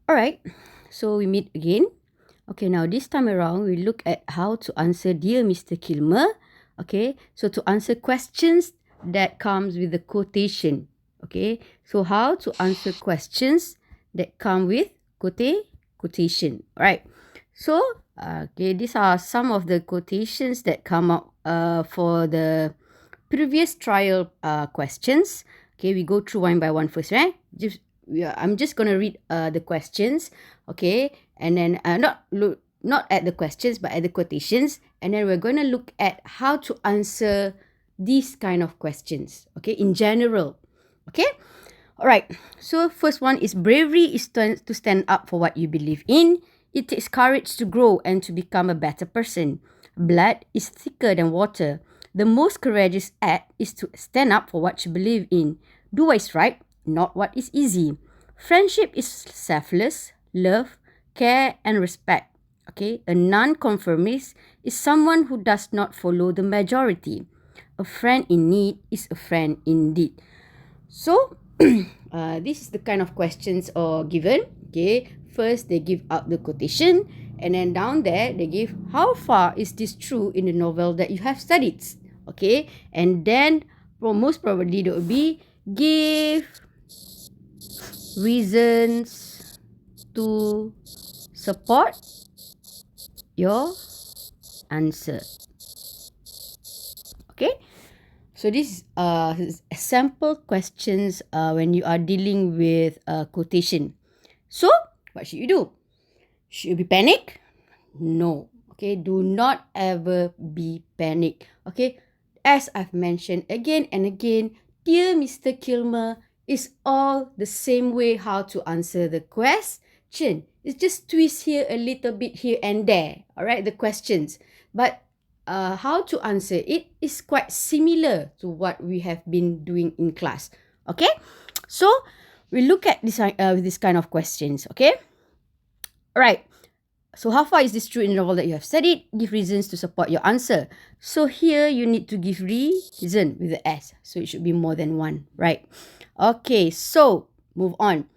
Alright, so we meet again. Okay, now this time around, we look at how to answer Dear Mr. Kilmer. Okay, so to answer questions that comes with the quotation. Okay, so how to answer questions that come with quotation. Alright, so okay, these are some of the quotations that come up for the previous trial questions. Okay, we go through one by one first, right? I'm just gonna read the questions, okay, and then not at the questions but at the quotations, and then we're gonna look at how to answer these kind of questions, okay, in general, okay. All right. So first one is bravery is to stand up for what you believe in. It takes courage to grow and to become a better person. Blood is thicker than water. The most courageous act is to stand up for what you believe in. Do what is right, not what is easy. Friendship is selfless, love, care, and respect. Okay, a non-conformist is someone who does not follow the majority. A friend in need is a friend indeed. So, this is the kind of questions are given. Okay, first they give out the quotation, and then down there they give how far is this true in the novel that you have studied. Okay, and then most probably there will be give reasons to support your answer. Okay, so this is sample questions when you are dealing with quotation. So what should you do? Should you be panic? No. Okay, do not ever be panic. Okay, as I've mentioned again and again, Dear Mr. Kilmer is all the same way how to answer the question. It's just twist here a little bit here and there. All right, the questions, but how to answer it is quite similar to what we have been doing in class. Okay, so we look at this kind of questions. Okay, all right. So how far is this true in the novel that you have studied? Give reasons to support your answer. So here you need to give reason with the S. So it should be more than one, right? Okay, so move on.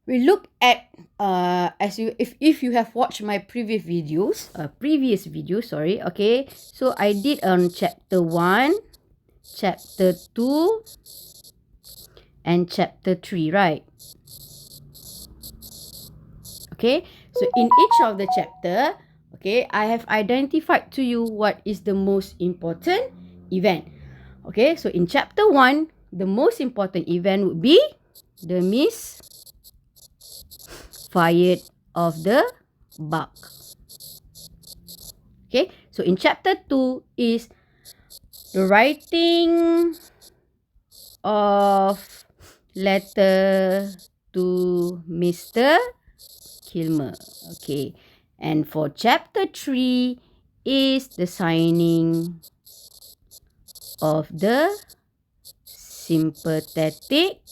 We look at if you have watched my previous videos, okay. So I did on chapter 1, chapter 2, and chapter 3, right? Okay, so in each of the chapter, okay, I have identified to you what is the most important event. Okay, so in chapter 1, the most important event would be the misfired of the buck. Okay, so in chapter 2 is the writing of letter to Mr. Kilmer. Okay, and for chapter 3 is the signing of the sympathetic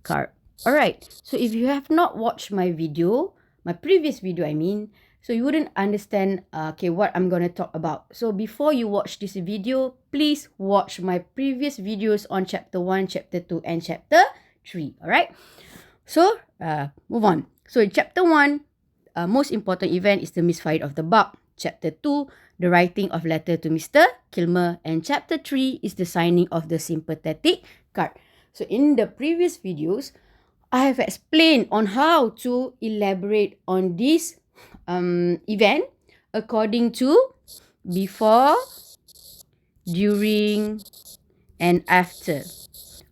card. Alright, so if you have not watched my video, my previous video I mean, so you wouldn't understand what I'm going to talk about. So before you watch this video, please watch my previous videos on chapter 1, chapter 2, and chapter 3. Alright, so move on. So in chapter 1, most important event is the misfire of the buck. Chapter 2, the writing of letter to Mr. Kilmer. And chapter 3 is the signing of the sympathetic card. So in the previous videos, I have explained on how to elaborate on this event according to before, during, and after.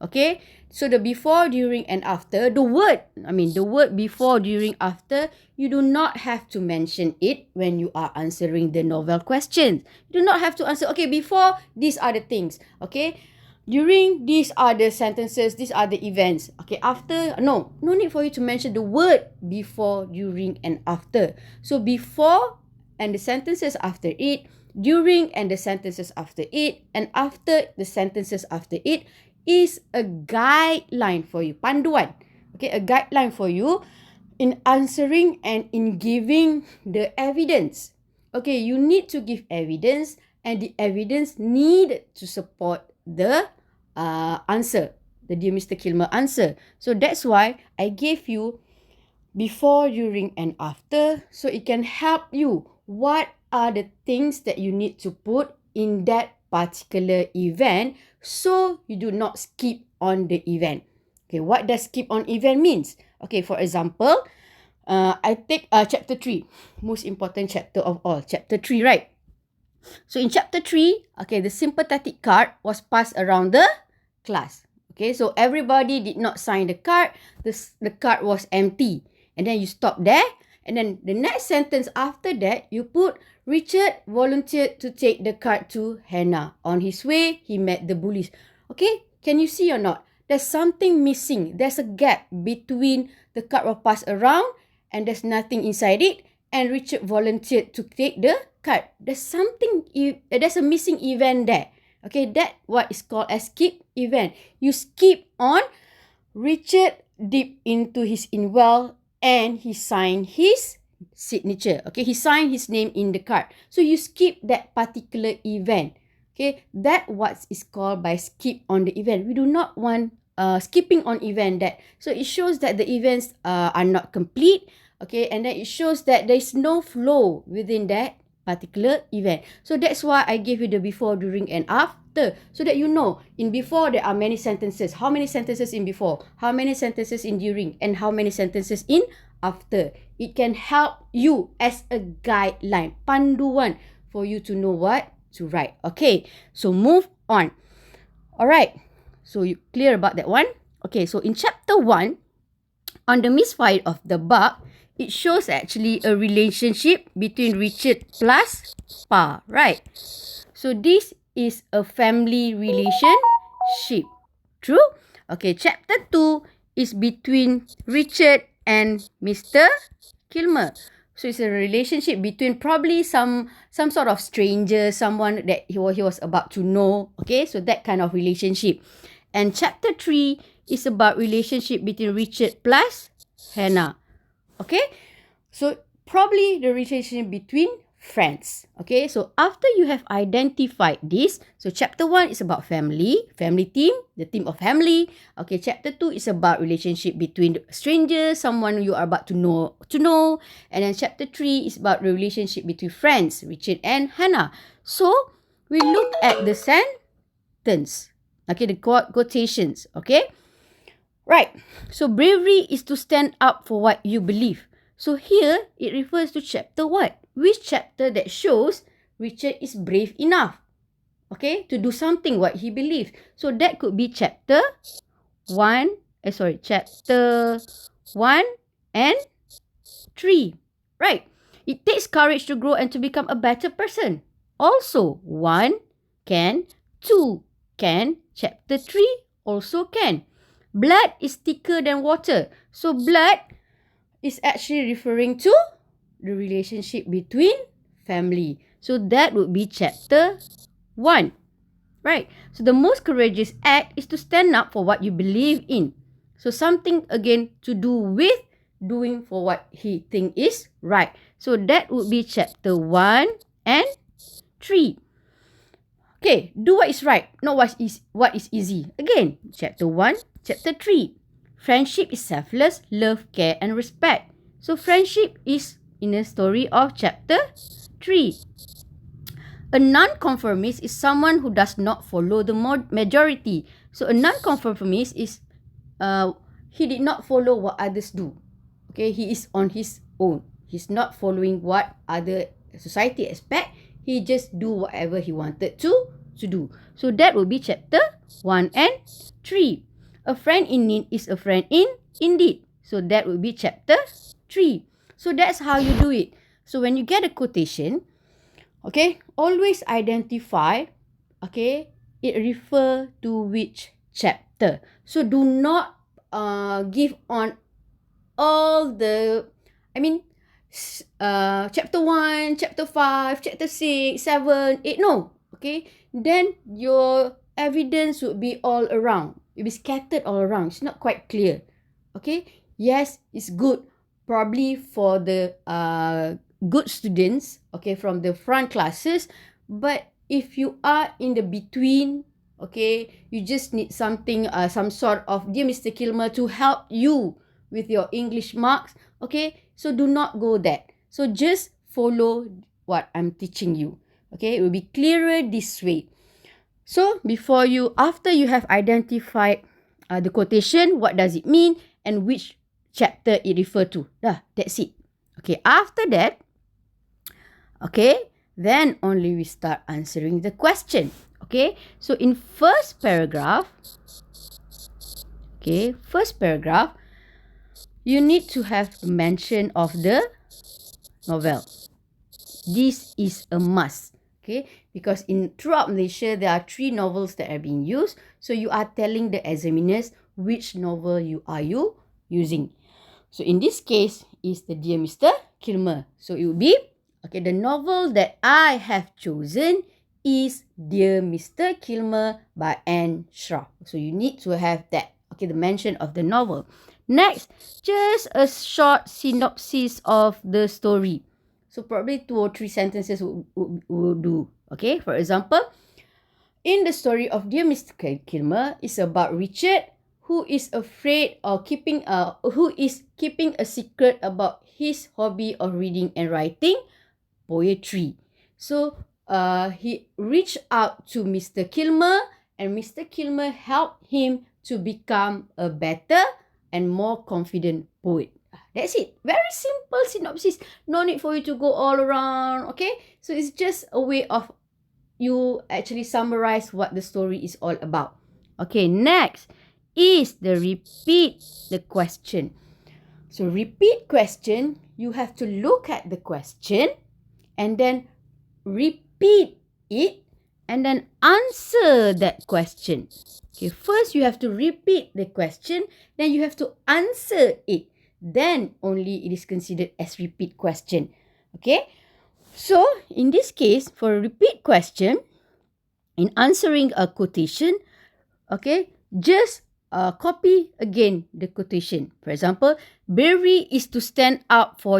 Okay, so the before, during, and after, the word before, during, after, you do not have to mention it when you are answering the novel questions. You do not have to answer, okay, before, these are the things, okay, during, these are the sentences, these are the events, okay, after, no need for you to mention the word before, during, and after. So before and the sentences after it, during and the sentences after it, and after the sentences after it is a guideline for you, panduan, okay, a guideline for you in answering and in giving the evidence. Okay, you need to give evidence, and the evidence need to support the answer. the Dear Mr. Kilmer answer. So that's why I gave you before, during, and after. So it can help you. What are the things that you need to put in that particular event so you do not skip on the event. Okay, what does skip on event means? Okay, for example, I take chapter 3, most important chapter of all, chapter 3, right? So in chapter 3, okay, the sympathetic card was passed around the class. Okay, so everybody did not sign the card. The card was empty. And then you stop there. And then the next sentence after that, you put, Richard volunteered to take the card to Hannah. On his way, he met the bullies. Okay, can you see or not? There's something missing. There's a gap between the card was passed around and there's nothing inside it. And Richard volunteered to take the card. There's a missing event there. Okay, that what is called a skip event. You skip on Richard dipped into his inkwell and he signed his signature. Okay, he signed his name in the card. So you skip that particular event. Okay, that what is called by skip on the event. We do not want skipping on event that. So it shows that the events are not complete. Okay, and then it shows that there is no flow within that particular event. So that's why I gave you the before, during, and after. So that you know, in before there are many sentences. How many sentences in before? How many sentences in during? And how many sentences in after? It can help you as a guideline, panduan, for you to know what to write. Okay, so move on. Alright, so you clear about that one? Okay, so in chapter 1, on the misfire of the bug, it shows actually a relationship between Richard plus Pa, right? So this is a family relationship. True? Okay, chapter 2 is between Richard and Mr. Kilmer. So it's a relationship between probably some sort of stranger, someone that he was about to know. Okay, so that kind of relationship. And chapter 3 is about relationship between Richard plus Hannah. Okay, so probably the relationship between friends. Okay, so after you have identified this, so chapter 1 is about family team, the team of family. Okay, chapter 2 is about relationship between strangers, someone you are about to know. And then chapter 3 is about the relationship between friends, Richard and Hannah. So we look at the sentence. Okay, the quotations. Okay. Right, so bravery is to stand up for what you believe. So here, it refers to chapter what? Which chapter that shows Richard is brave enough, okay, to do something what he believes. So that could be chapter 1 and 3, right? It takes courage to grow and to become a better person. Also, 1 can, 2 can, chapter 3 also can. Blood is thicker than water. So blood is actually referring to the relationship between family. So that would be chapter 1. Right. So the most courageous act is to stand up for what you believe in. So something again to do with doing for what he think is right. So that would be chapter 1 and 3. Okay, do what is right, not what is easy. Again, chapter 1, chapter 3. Friendship is selfless, love, care, and respect. So friendship is in the story of chapter 3. A non-conformist is someone who does not follow the majority. So a non-conformist is he did not follow what others do. Okay, he is on his own. He's not following what other society expect. He just do whatever he wanted to do. So that will be chapter 1 and 3. A friend in need is a friend indeed. So that will be chapter 3. So that's how you do it. So when you get a quotation, okay, always identify, okay, it refer to which chapter. So do not give on all the, chapter 1, chapter 5, chapter 6, 7, 8, no. Okay, then your evidence would be all around. It will be scattered all around. It's not quite clear. Okay, yes, it's good probably for the good students, okay, from the front classes. But if you are in the between, Okay, you just need something, some sort of Dear Mr. Kilmer to help you with your English marks. Okay, so do not go that. So just follow what I'm teaching you. Okay, it will be clearer this way. So after you have identified the quotation, what does it mean and which chapter it refer to. That's it. Okay, after that, okay, then only we start answering the question. Okay, so in first paragraph, you need to have a mention of the novel. This is a must. Okay, because throughout Malaysia, there are 3 novels that are being used. So you are telling the examiners which novel you using. So in this case is the Dear Mr. Kilmer. So it will be, okay, the novel that I have chosen is Dear Mr. Kilmer by Anne Shroff. So you need to have that, okay, the mention of the novel. Next, just a short synopsis of the story. So probably 2 or 3 sentences will do. Okay, for example, in the story of Dear Mr. Kilmer, is about Richard who is afraid or who is keeping a secret about his hobby of reading and writing poetry. So he reached out to Mr. Kilmer, and Mr. Kilmer helped him to become a better and more confident poet. That's it. Very simple synopsis. No need for you to go all around. Okay, so it's just a way of you actually summarize what the story is all about. Okay, next is the repeat the question. So repeat question, you have to look at the question and then repeat it and then answer that question. Okay, first you have to repeat the question, then you have to answer it. Then only it is considered as repeat question. Okay, so in this case, for a repeat question, in answering a quotation, okay, just copy again the quotation. For example, bravery is to stand up for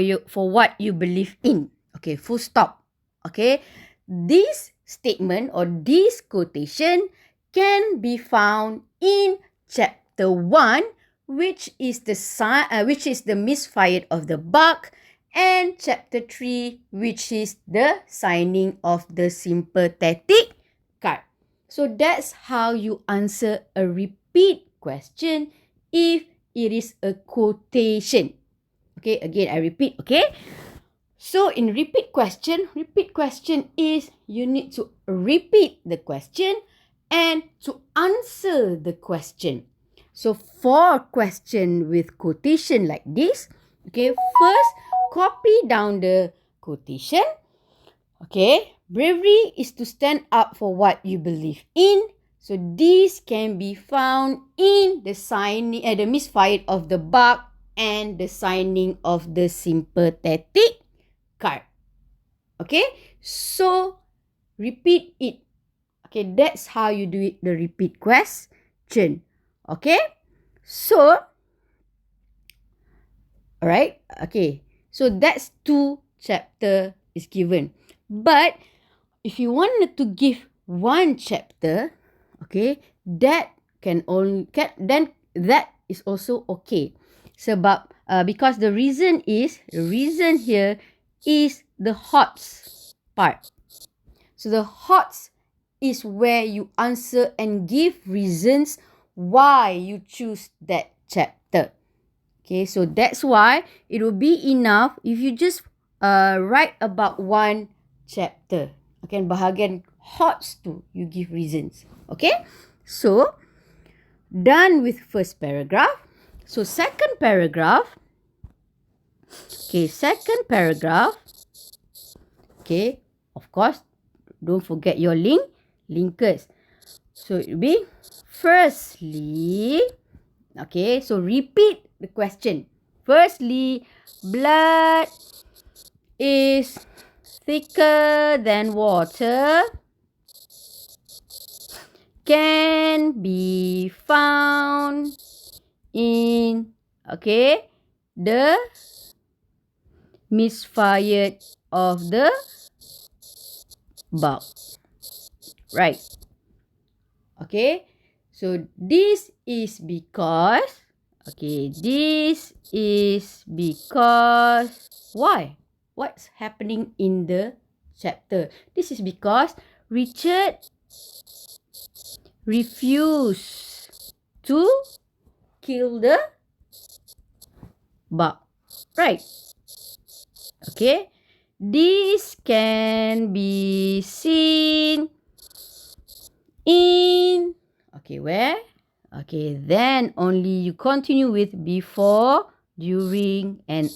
what you believe in. Okay, full stop. Okay, this statement or this quotation can be found in chapter 1, which is the misfire of the buck, and chapter 3, which is the signing of the sympathetic card. So that's how you answer a repeat question if it is a quotation. Okay, again I repeat, okay? So in repeat question is you need to repeat the question and to answer the question. So for question with quotation like this, okay, first copy down the quotation. Okay, bravery is to stand up for what you believe in. So this can be found in the signing, the misfire of the buck and the signing of the sympathetic card. Okay, so repeat it. Okay, that's how you do it, the repeat question. Okay, so alright, okay, so that's 2 chapter is given. But if you wanted to give 1 chapter, okay, that is also okay. Sebab because the reason here is the HOTS part. So the HOTS is where you answer and give reasons why you choose that chapter. Okay, so that's why it will be enough if you just write about 1 chapter. Okay, bahagian HOTS tu, you give reasons. Okay, so done with first paragraph. So second paragraph. Okay, second paragraph. Okay, of course, don't forget your linkers. So it will be firstly. Okay, so repeat the question. Firstly, blood is thicker than water, can be found in, okay, the misfired of the buck. Right. Okay, so this is because, why? What's happening in the chapter? This is because Richard refused to kill the bug. Right. Okay. This can be seen in, where? Then only you continue with before, during, and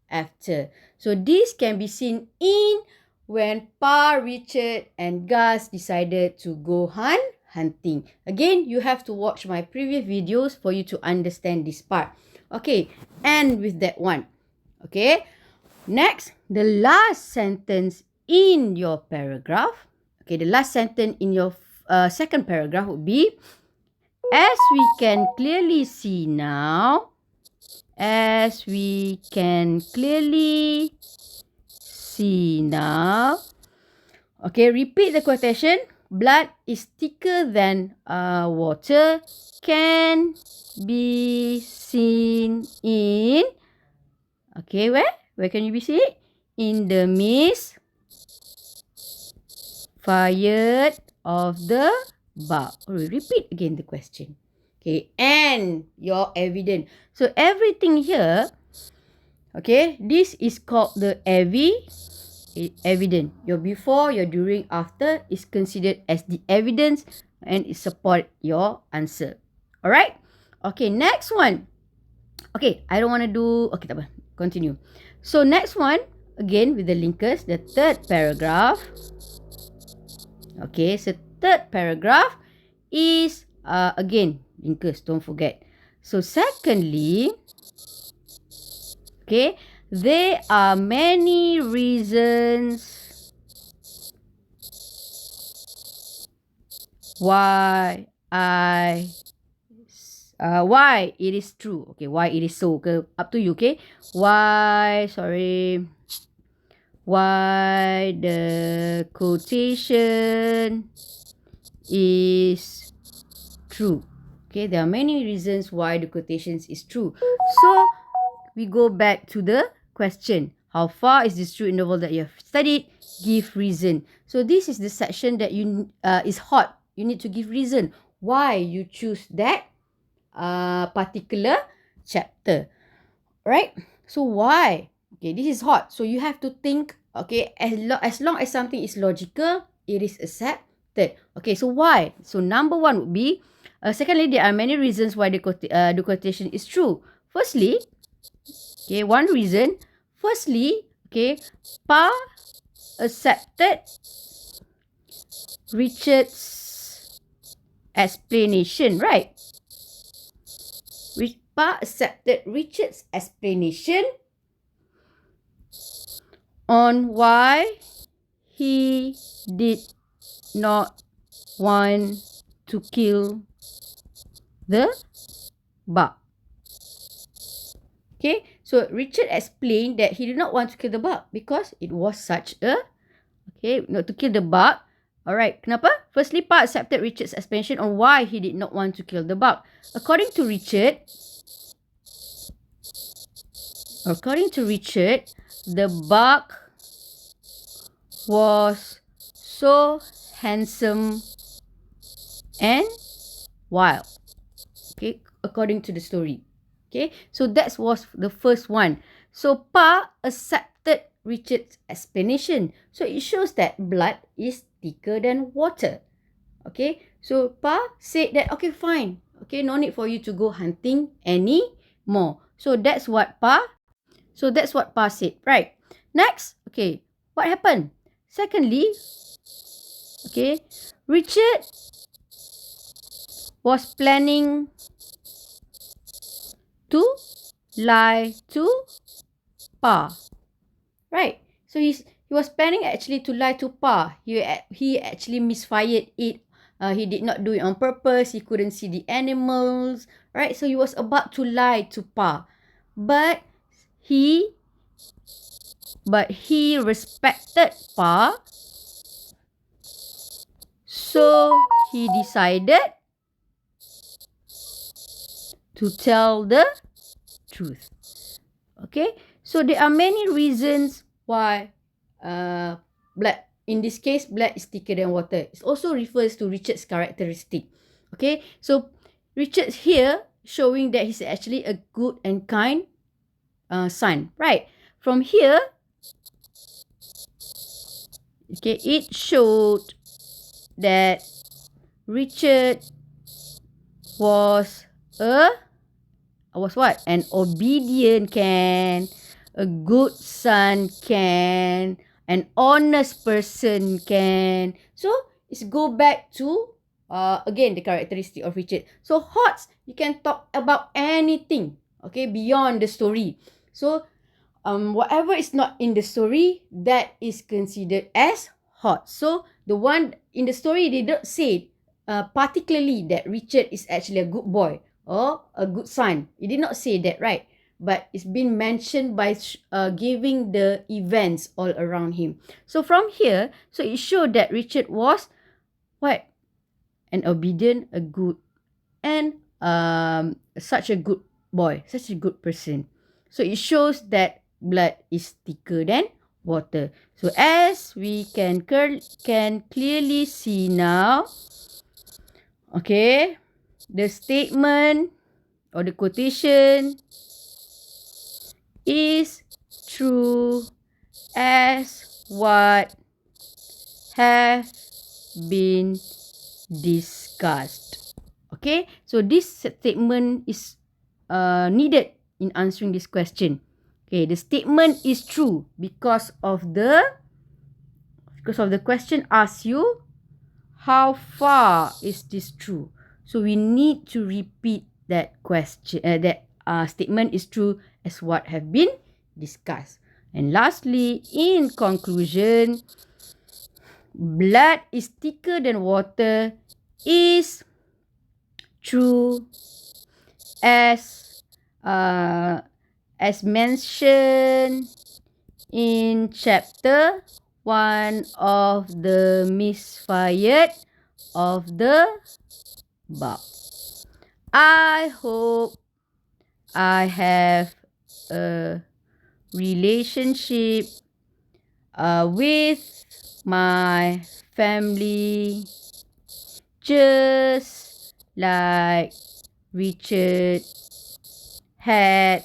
after. So this can be seen in when Pa, Richard, and Gus decided to go hunting. Again, you have to watch my previous videos for you to understand this part. Okay, and with that one. Okay, next, the last sentence in your paragraph. Okay, the last sentence in your second paragraph would be, as we can clearly see now, okay, repeat the quotation. Blood is thicker than water, can be seen in, where can you be seen? In the mist fired of the bug. Repeat again the question. Okay, and your evidence. So everything here, this is called the evidence. Your before, your during, after is considered as the evidence and it support your answer. Alright? Okay, next one. Okay, I don't want to do, tak apa. Continue. So next one, again with the linkers, the third paragraph. Okay, so third paragraph is, again, linkers, don't forget. So secondly, there are many reasons why why it is true. Okay, why it is so. Okay, up to you. Okay, why the quotation is true. Okay, there are many reasons why the quotations is true. So we go back to the question. How far is this true in the world that you have studied? Give reason. So this is the section that you is hot. You need to give reason why you choose that particular chapter. Right? So why? Okay, this is hot. So you have to think, as long as something is logical, it is accepted. Okay, so why? So number one would be, secondly, there are many reasons why the quotation is true. Firstly, one reason. Firstly, Pa accepted Richard's explanation, right? Pa accepted Richard's explanation on why he did not want to kill the bug. Okay, so Richard explained that he did not want to kill the bug because it was such a, not to kill the bug. Alright, kenapa? Firstly, Pa accepted Richard's explanation on why he did not want to kill the bug. According to Richard, the bug was so handsome and wild. Okay, according to the story. Okay, so that was the first one. So Pa accepted Richard's explanation. So it shows that blood is thicker than water. Okay, so Pa said that, okay, fine. Okay, no need for you to go hunting anymore. So that's what Pa said, right? Next, what happened? Secondly, Richard was planning to lie to Pa, right? So he was planning actually to lie to Pa. He actually misfired it. He did not do it on purpose. He couldn't see the animals, right? So he was about to lie to Pa, but he respected Pa, So he decided to tell the truth. Okay, so there are many reasons why blood, in this case, blood is thicker than water. It also refers to Richard's characteristic. Okay, so Richard here showing that he's actually a good and kind son, right? From here, okay, it showed that Richard was what? An obedient can, a good son can, an honest person can. So it's go back to again the characteristic of Richard. So Hots, you can talk about anything, okay, beyond the story. So whatever is not in the story, that is considered as hot. So the one in the story, they don't say particularly that Richard is actually a good boy or a good son. It did not say that, right? But it's been mentioned by giving the events all around him. So from here, so it showed that Richard was what? An obedient, a good, and such a good boy, such a good person. So it shows that blood is thicker than water. So as we can clearly see now, okay, the statement or the quotation is true as what have been discussed. Okay, so this statement is needed in answering this question. Okay, the statement is true because of the question asks you how far is this true. So we need to repeat that question. That statement is true as what have been discussed. And lastly, in conclusion, blood is thicker than water is true as mentioned in chapter 1 of the misfired of the book. I hope I have a relationship with my family just like Richard had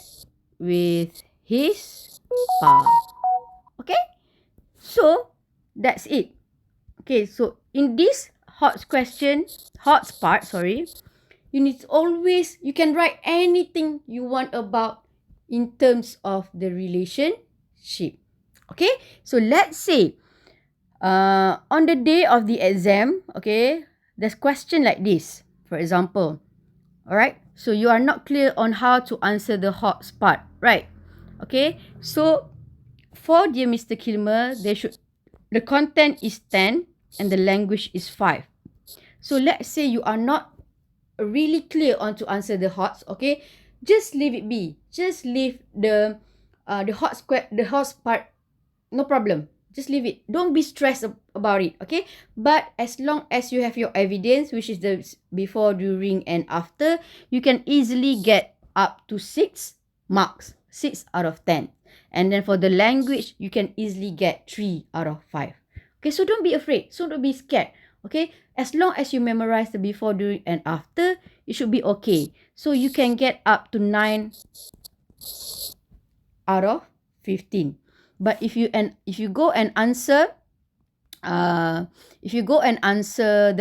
with his pa. Okay, so that's it. Okay, so in this hot part, you need to always, you can write anything you want about in terms of the relationship. Okay, so let's say on the day of the exam, okay, there's question like this, for example. Alright, so you are not clear on how to answer the hot part, right? Okay, so for Dear Mr. Kilmer, the content is 10 and the language is 5. So let's say you are not really clear on to answer the hots, okay? Just leave it be. Just leave the hot part, no problem. Just leave it. Don't be stressed about it, okay? But as long as you have your evidence, which is the before, during, and after, you can easily get up to 6 marks, 6 out of 10. And then for the language, you can easily get 3 out of 5. Okay, so don't be afraid. So don't be scared. Okay, as long as you memorize the before, during, and after, it should be okay. So you can get up to 9 out of 15. But if you go and answer the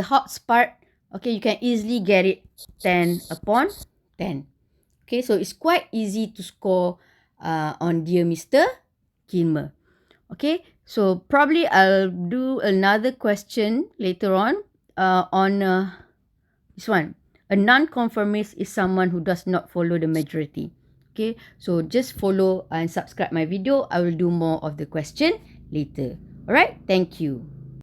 hot part, okay, you can easily get it 10 upon 10. Okay, so it's quite easy to score on Dear Mr. Kilmer. Okay, so probably I'll do another question later on this one. A non-conformist is someone who does not follow the majority. Okay, so just follow and subscribe my video. I will do more of the question later. Alright, thank you.